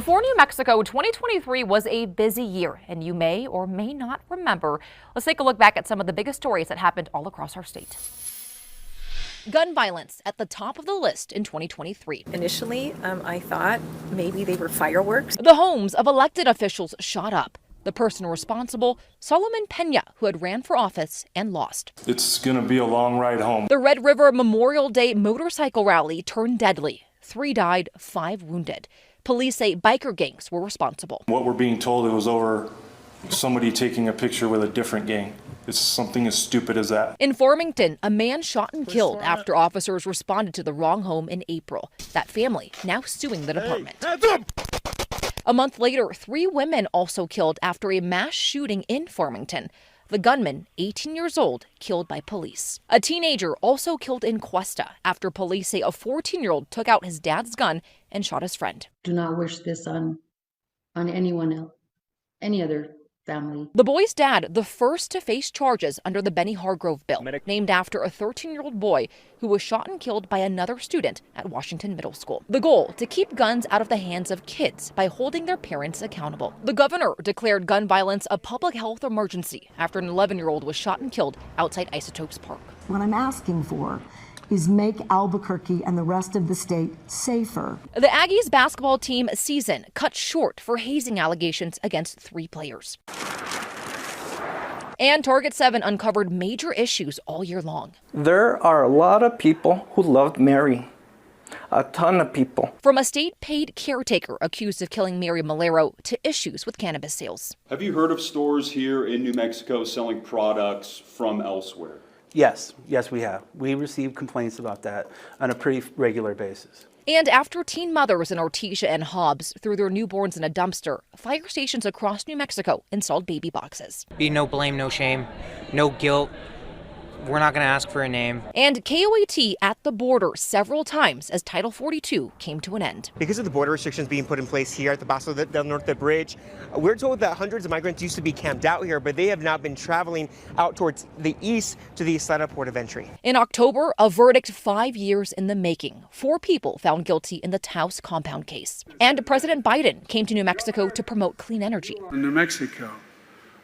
For New Mexico, 2023 was a busy year, and you may or may not remember. Let's take a look back at some of the biggest stories that happened all across our state. Gun violence at the top of the list in 2023. Initially, I thought maybe they were fireworks. The homes of elected officials shot up. The person responsible, Solomon Pena, who had ran for office and lost. It's going to be a long ride home. The Red River Memorial Day motorcycle rally turned deadly. 3 died, 5 wounded. Police say biker gangs were responsible. What we're being told, it was over somebody taking a picture with a different gang. It's something as stupid as that. In Farmington, a man shot and killed after officers responded to the wrong home in April. That family now suing the department. A month later, 3 women also killed after a mass shooting in Farmington. The gunman, 18 years old, killed by police. A teenager also killed in Cuesta after police say a 14-year-old took out his dad's gun and shot his friend. Do not wish this on anyone else, any other family. The boy's dad, the first to face charges under the Benny Hargrove bill, named after a 13-year-old boy who was shot and killed by another student at Washington Middle School. The goal, to keep guns out of the hands of kids by holding their parents accountable. The governor declared gun violence a public health emergency after an 11-year-old was shot and killed outside Isotopes Park. What I'm asking for is make Albuquerque and the rest of the state safer. The Aggies basketball team season cut short for hazing allegations against 3 players. And Target 7 uncovered major issues all year long. There are a lot of people who loved Mary. A ton of people. From a state-paid caretaker accused of killing Mary Malero to issues with cannabis sales. Have you heard of stores here in New Mexico selling products from elsewhere? Yes, we have. We receive complaints about that on a pretty regular basis. And after teen mothers in Artesia and Hobbs threw their newborns in a dumpster, fire stations across New Mexico installed baby boxes. Be no blame, no shame, no guilt. We're not going to ask for a name. And KOAT at the border several times as Title 42 came to an end. Because of the border restrictions being put in place here at the Paso del Norte Bridge, we're told that hundreds of migrants used to be camped out here, but they have now been traveling out towards the east to the Isleta port of entry. In October, a verdict 5 years in the making. 4 people found guilty in the Taos compound case. And President Biden came to New Mexico to promote clean energy. In New Mexico,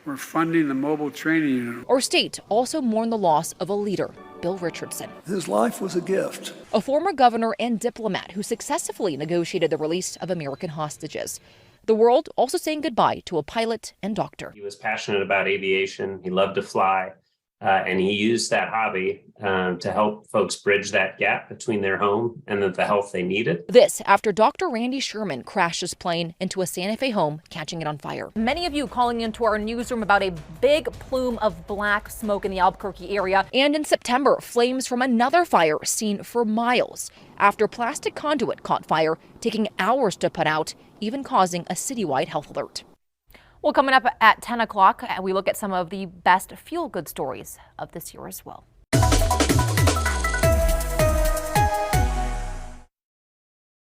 we're funding the mobile training unit. Our state also mourned the loss of a leader, Bill Richardson. His life was a gift. A former governor and diplomat who successfully negotiated the release of American hostages. The world also saying goodbye to a pilot and doctor. He was passionate about aviation. He loved to fly. And he used that hobby to help folks bridge that gap between their home and the health they needed. This after Dr. Randy Sherman crashed his plane into a Santa Fe home, catching it on fire. Many of you calling into our newsroom about a big plume of black smoke in the Albuquerque area. And in September, flames from another fire seen for miles after plastic conduit caught fire, taking hours to put out, even causing a citywide health alert. Well, coming up at 10 o'clock, we look at some of the best feel-good stories of this year as well.